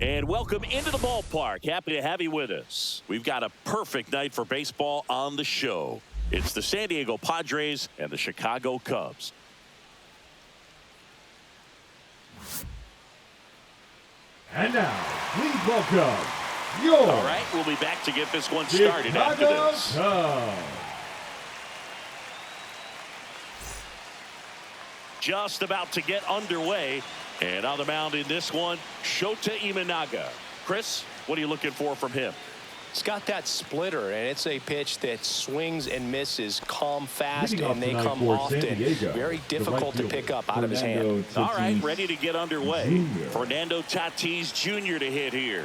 And welcome into the ballpark. Happy to have you with us. We've got a perfect night for baseball on the show. It's the San Diego Padres and the Chicago Cubs. And now, please welcome your... All right, we'll be back to get this one started after this. Just about to get underway. And on the mound in this one, Shota Imanaga. Chris, what are you looking for from him? It's got that splitter, and it's a pitch that swings and misses, calm, fast, and they come often. Very difficult to pick up out of his hand. All right, ready to get underway. Fernando Tatis Jr. to hit here.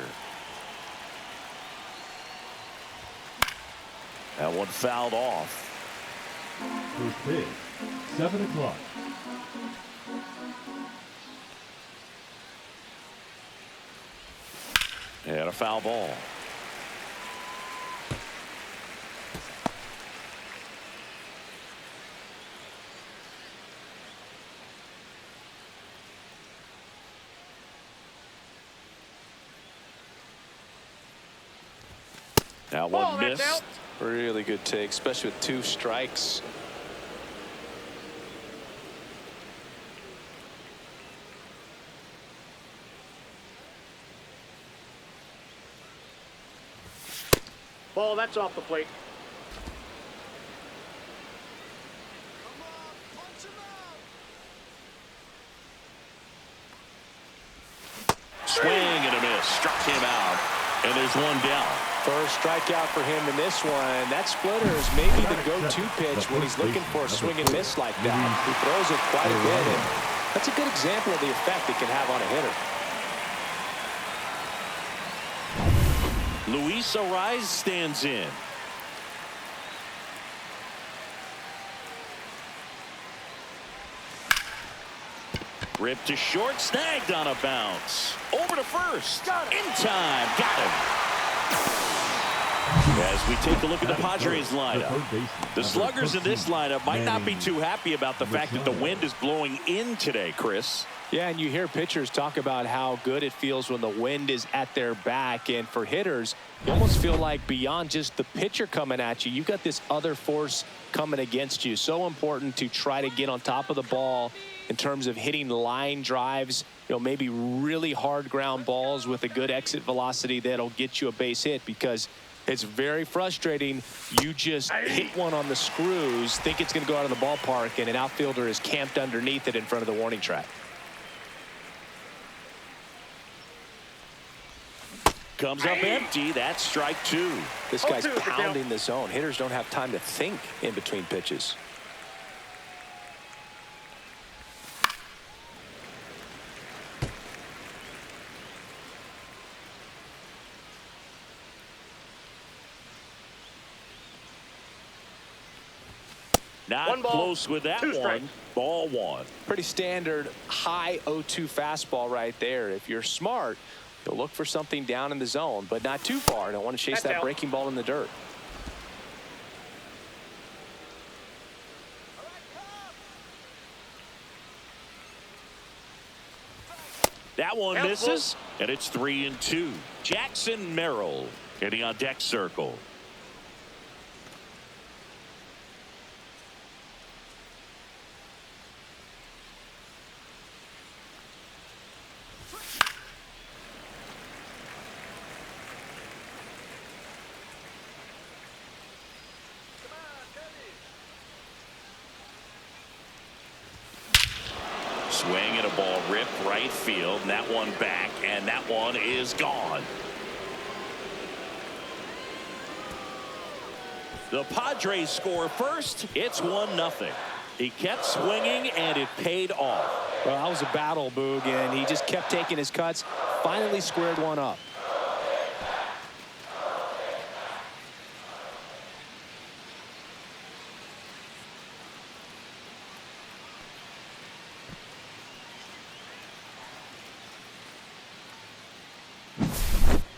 That one fouled off. First pitch, 7 o'clock. And a foul ball. That one missed. Really good take, especially with 2 strikes. Ball, that's off the plate. Swing and a miss. Struck him out. And there's one down. First strikeout for him in this one. That splitter is maybe the go-to pitch when he's looking for a swing and miss like that. He throws it quite a bit, and that's a good example of the effect it can have on a hitter. Luis Ariz stands in. Ripped to short, snagged on a bounce. Over to first. In time. Got him. As we take a look at the Padres lineup, the sluggers in this lineup might not be too happy about the fact that the wind is blowing in today, Chris. Yeah, and you hear pitchers talk about how good it feels when the wind is at their back. And for hitters, you almost feel like beyond just the pitcher coming at you, you've got this other force coming against you. So important to try to get on top of the ball in terms of hitting line drives, maybe really hard ground balls with a good exit velocity that'll get you a base hit, because it's very frustrating. You just hit one on the screws, think it's going to go out of the ballpark, and an outfielder is camped underneath it in front of the warning track. Comes up empty. That's strike 2. This guy's pounding the zone. Hitters don't have time to think in between pitches. Not close with that one. Ball 1. Pretty standard high 0-2 fastball right there. If you're smart, you'll look for something down in the zone, but not too far. Don't want to chase that breaking ball in the dirt. That one misses, and it's 3-2. Jackson Merrill hitting on deck circle. Swing and a ball ripped right field, and that one back, and that one is gone. The Padres score first. It's 1-0. He kept swinging, and it paid off. Well, that was a battle, Boog, and he just kept taking his cuts. Finally squared one up.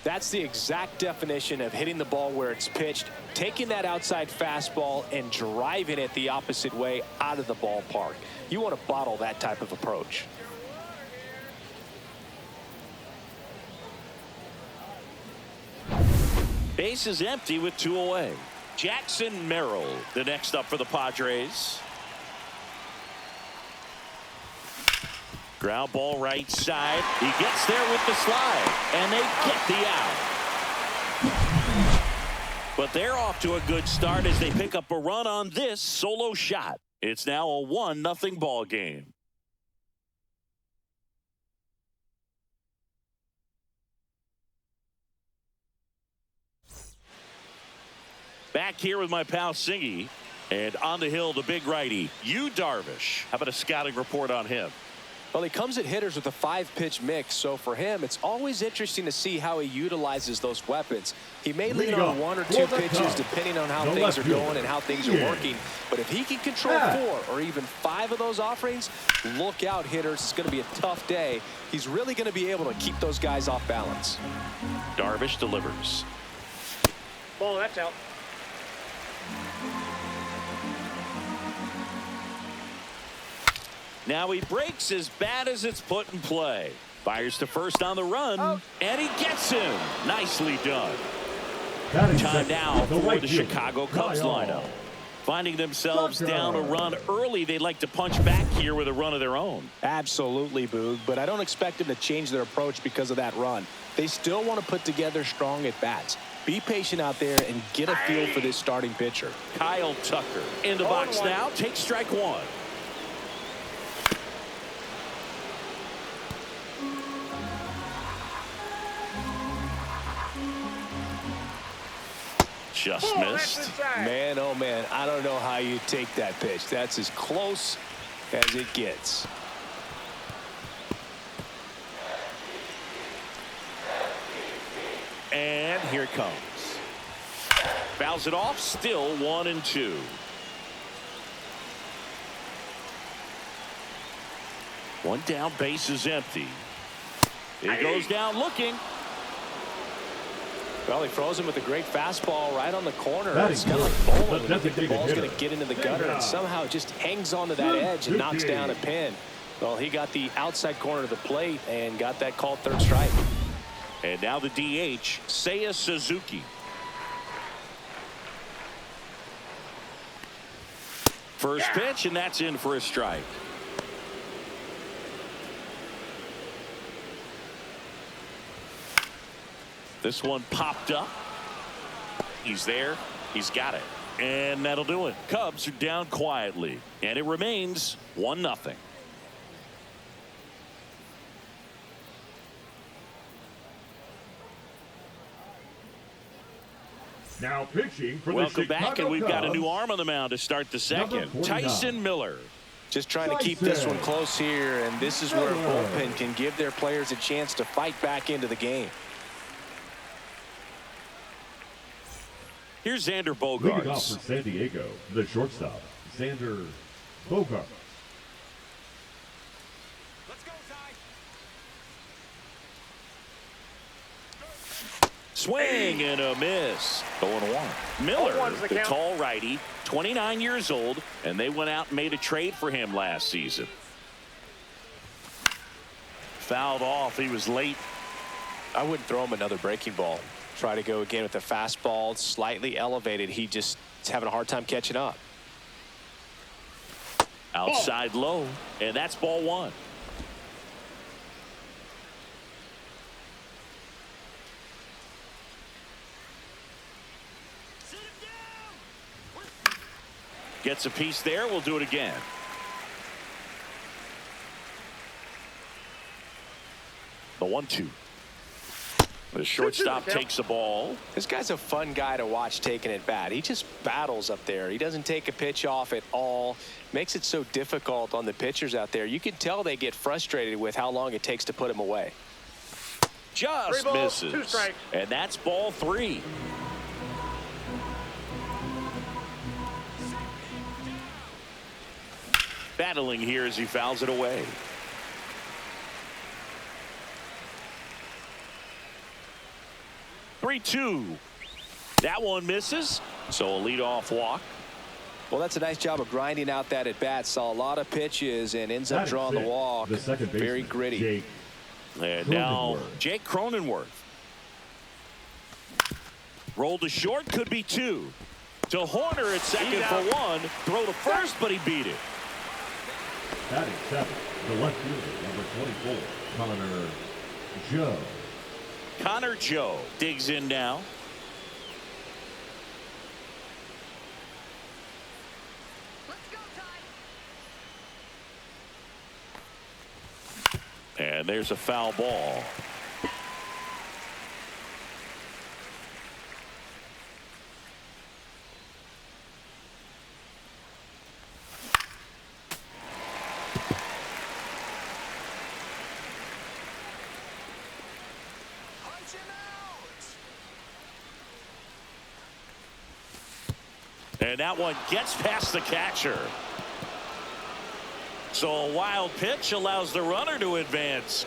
That's the exact definition of hitting the ball where it's pitched, taking that outside fastball and driving it the opposite way out of the ballpark. You want to bottle that type of approach. Base is empty with 2 away. Jackson Merrill, the next up for the Padres. Ground ball right side. He gets there with the slide, and they get the out. But they're off to a good start as they pick up a run on this solo shot. It's now a 1-0 ball game. Back here with my pal Singy, and on the hill, the big righty, Yu Darvish. How about a scouting report on him? Well, he comes at hitters with a 5-pitch mix, so for him, it's always interesting to see how he utilizes those weapons. He may lean on 1 or 2 pitches depending on how things are going and how things are working, but if he can control 4 or even 5 of those offerings, look out, hitters. It's going to be a tough day. He's really going to be able to keep those guys off balance. Darvish delivers. Ball, that's out. Now he breaks as bad as it's put in play. Fires to first on the run, and he gets him. Nicely done. Time now for the Chicago Cubs lineup. Finding themselves down a run early, they'd like to punch back here with a run of their own. Absolutely, Boog, but I don't expect them to change their approach because of that run. They still want to put together strong at-bats. Be patient out there and get a feel for this starting pitcher. Kyle Tucker in the box now. Takes strike 1. Just missed. Man, oh man, I don't know how you take that pitch. That's as close as it gets. And here it comes. Fouls it off, still 1-2. One down, base is empty. He goes down looking. Well, he throws him with a great fastball right on the corner. Batting It's kind of like bowling. The ball's going hitter. to get into the gutter and somehow it just hangs onto that edge and knocks down a pin. Well, he got the outside corner of the plate and got that called third strike. And now the DH, Seiya Suzuki. First pitch, and that's in for a strike. This one popped up. He's there. He's got it. And that'll do it. Cubs are down quietly. And it remains 1-0. Now pitching for Welcome the back, Chicago and we've got a Cubs, new arm on the mound to start the second. Number 49. Tyson Miller. Just trying to keep this one close here, and this is where a bullpen can give their players a chance to fight back into the game. Here's Xander Leading off Bogaerts. for San Diego, the shortstop, Xander Bogaerts. Swing and a miss. 0-1. Miller, the tall righty, 29 years old, and they went out and made a trade for him last season. Fouled off. He was late. I wouldn't throw him another breaking ball. Try to go again with the fastball, slightly elevated. He just is having a hard time catching up. Outside low, and that's ball 1. Gets a piece there. We'll do it again. The 1-2. The shortstop takes the ball. This guy's a fun guy to watch taking at bat. He just battles up there. He doesn't take a pitch off at all. Makes it so difficult on the pitchers out there. You can tell they get frustrated with how long it takes to put him away. Just misses. 2 strikes. And that's ball 3. Battling here as he fouls it away. Three-two. That one misses. So a leadoff walk. Well, that's a nice job of grinding out that at bat. Saw a lot of pitches and ends up drawing the walk. The second baseman, Very gritty. Jake And now Cronenworth. Jake Cronenworth. Roll to short, could be 2. To Horner at second for 1. Throw to first, but he beat it. Batting 7, the left fielder, number 24, Connor Joe. Connor Joe digs in now. And there's a foul ball. And that one gets past the catcher. So a wild pitch allows the runner to advance.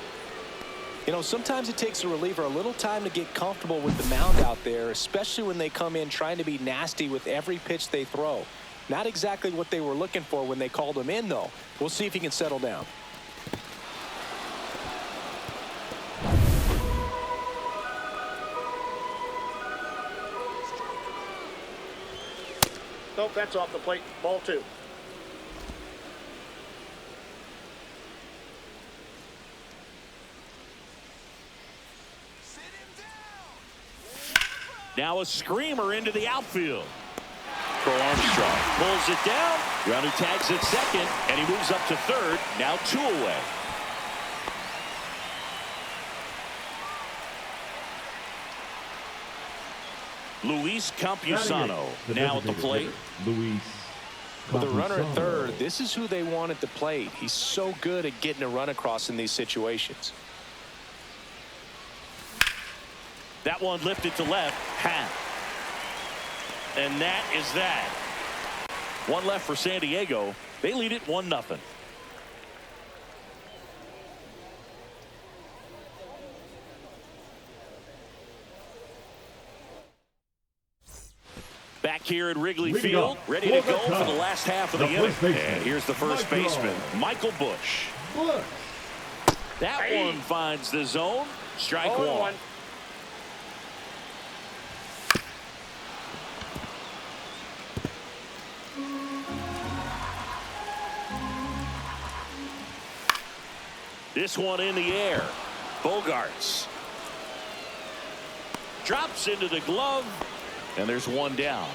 You know, sometimes it takes a reliever a little time to get comfortable with the mound out there, especially when they come in trying to be nasty with every pitch they throw. Not exactly what they were looking for when they called him in, though. We'll see if he can settle down. Nope, that's off the plate. Ball 2. Now a screamer into the outfield. Armstrong pulls it down. Runner tags at second, and he moves up to third. Now 2 away. Luis Campusano now at the plate. Luis With a runner at Campusano. third, this is who they want at the plate. He's so good at getting a run across in these situations. That one lifted to left. Half. And that is that. 1 left for San Diego. They lead it 1-0. Back here at Wrigley Field, ready to go for the last half of the inning. And here's the first baseman, Michael Busch. That one finds the zone. Strike 1. This one in the air. Bogarts drops into the glove, and there's 1 down.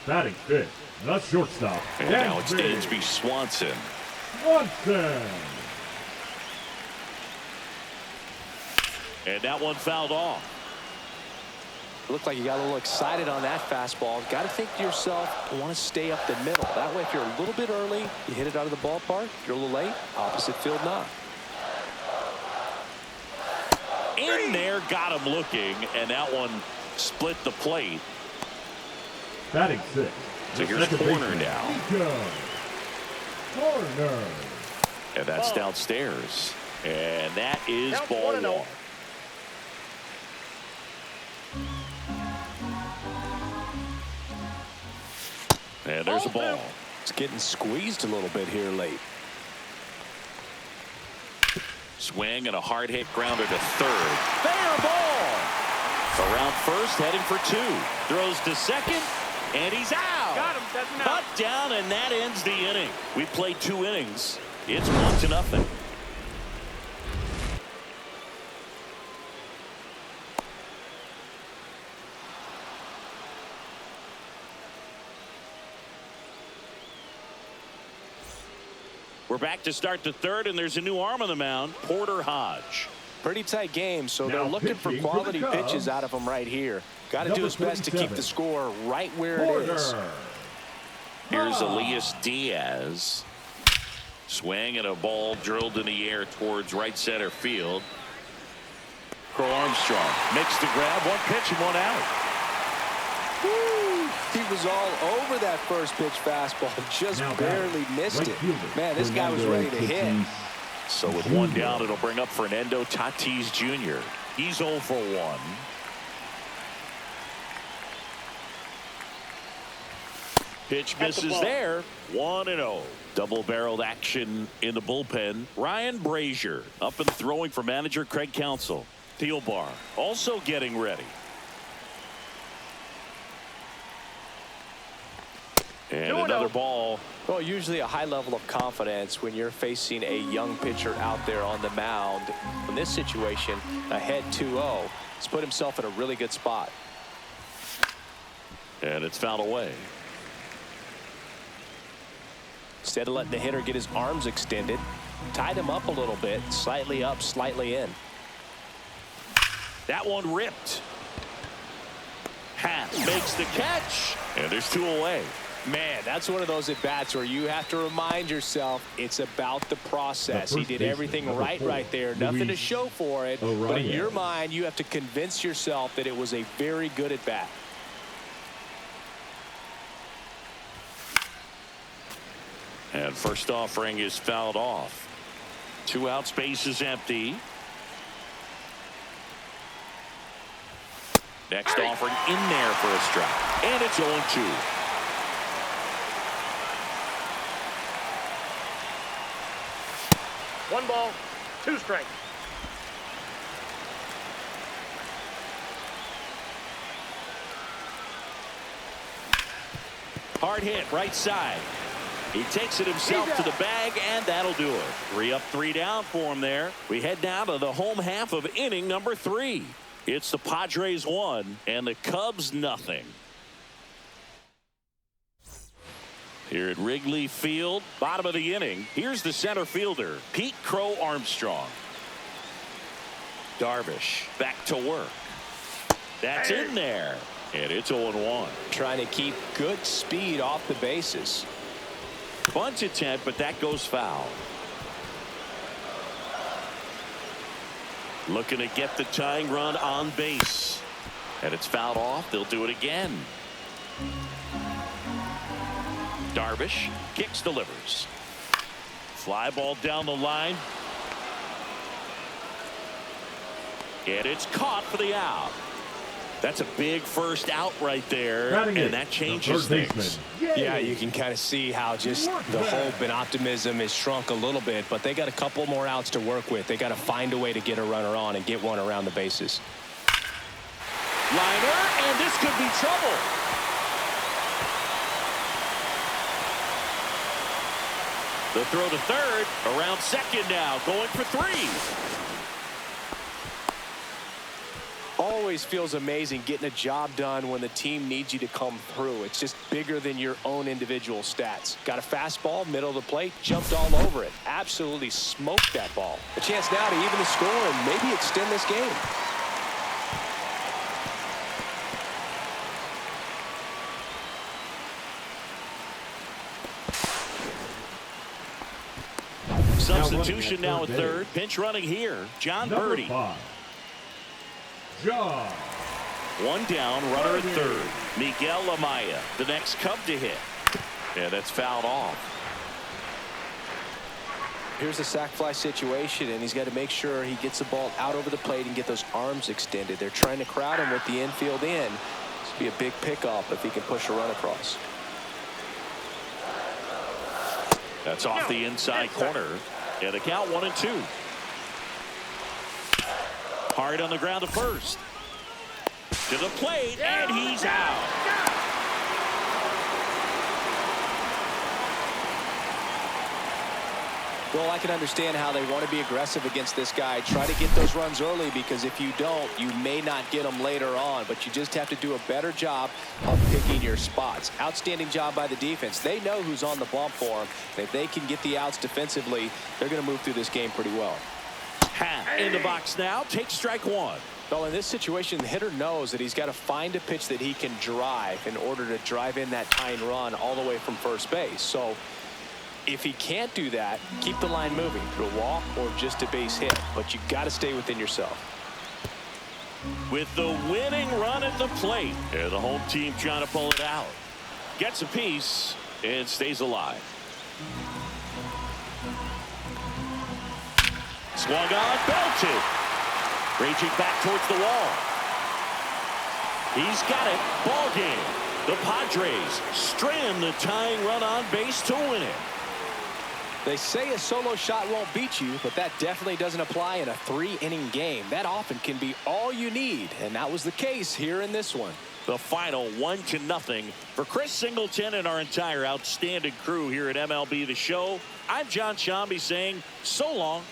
Batting 5th, the shortstop. And now it's Dansby Swanson. And that one fouled off. It looked like you got a little excited on that fastball. Got to think to yourself, I want to stay up the middle. That way, if you're a little bit early, you hit it out of the ballpark. If you're a little late, opposite field not. In there, got him looking, and that one split the plate. Batting 6th. So here's Horner now. Horner. And that's downstairs. And that is Count ball 1-0. 1. And there's a ball. It's getting squeezed a little bit here late. Swing and a hard hit grounder to third. Fair ball. Around first, heading for 2. Throws to second, and he's out. Got him. That's an out. Cut down, and that ends the inning. We played 2 innings. It's 1-0. We're back to start the 3rd, and there's a new arm on the mound, Porter Hodge. Pretty tight game, so they're Now looking for pitching for the quality Cubs. pitches out of him right here. Got to do Number his best to keep 27. the score right where it is. Porter. Here's Elias Diaz. Swing and a ball drilled in the air towards right center field. Armstrong makes the grab. 1 pitch and 1 out. Woo! He was all over that first pitch fastball, just Now barely batting, missed right it. fielder, Man, this guy was Fernando ready to hit. Tatis So with 1 down, it'll bring up Fernando Tatis Jr. He's 0 for 1. Pitch misses there. 1-0. Double-barreled action in the bullpen. Ryan Brazier up and throwing for manager Craig Counsell. Thielbar also getting ready. And another ball. Well, usually a high level of confidence when you're facing a young pitcher out there on the mound. In this situation, ahead 2-0. He's put himself in a really good spot. And it's fouled away. Instead of letting the hitter get his arms extended, tied him up a little bit, slightly up, slightly in. That one ripped. Happ makes the catch, and there's 2 away. Man, that's one of those at-bats where you have to remind yourself it's about the process. He did everything right there. Nothing to show for it. But in your mind, you have to convince yourself that it was a very good at-bat. And first offering is fouled off. 2 outs, base is empty. Next offering in there for a strike. And it's 0-2. One ball, 2 strikes. Hard hit, right side. He takes it himself to the bag, and that'll do it. 3 up, 3 down for him there. We head now to the home half of inning number 3. It's the Padres 1 and the Cubs nothing. Here at Wrigley Field, bottom of the inning, here's the center fielder, Pete Crow Armstrong. Darvish back to work. That's in there, and it's 0-1. Trying to keep good speed off the bases. Bunt attempt, but that goes foul. Looking to get the tying run on base. And it's fouled off. They'll do it again. Darvish kicks, delivers. Fly ball down the line. And it's caught for the out. That's a big first out right there, and that changes things. Yeah, you can kind of see how just the hope and optimism is shrunk a little bit, but they got a couple more outs to work with. They got to find a way to get a runner on and get one around the bases. Liner, and this could be trouble. The throw to third, around second now, going for 3. Always feels amazing getting a job done when the team needs you to come through. It's just bigger than your own individual stats. Got a fastball, middle of the plate, jumped all over it. Absolutely smoked that ball. A chance now to even the score and maybe extend this game. Substitution now at third. Pinch running here, John Birdie. John. 1 down, runner at third. Miguel Amaya, the next Cub to hit. And that's fouled off. Here's a sac fly situation, and he's got to make sure he gets the ball out over the plate and get those arms extended. They're trying to crowd him with the infield in. This would be a big pickup if he can push a run across. That's off the inside corner. And the count 1-2. Hard on the ground to first. To the plate, and he's out. Well, I can understand how they want to be aggressive against this guy. Try to get those runs early, because if you don't, you may not get them later on. But you just have to do a better job of picking your spots. Outstanding job by the defense. They know who's on the bump for them. If they can get the outs defensively, they're going to move through this game pretty well. Happ in the box now, takes strike 1. Well, in this situation, the hitter knows that he's got to find a pitch that he can drive in order to drive in that tying run all the way from first base. So if he can't do that, keep the line moving through a walk or just a base hit. But you got to stay within yourself. With the winning run at the plate, and the home team trying to pull it out. Gets a piece and stays alive. Swung on, belted. Reaching back towards the wall. He's got it. Ball game. The Padres strand the tying run on base to win it. They say a solo shot won't beat you, but that definitely doesn't apply in a 3-inning game. That often can be all you need, and that was the case here in this one. The final 1-0 for Chris Singleton and our entire outstanding crew here at MLB The Show. I'm John Shambi saying so long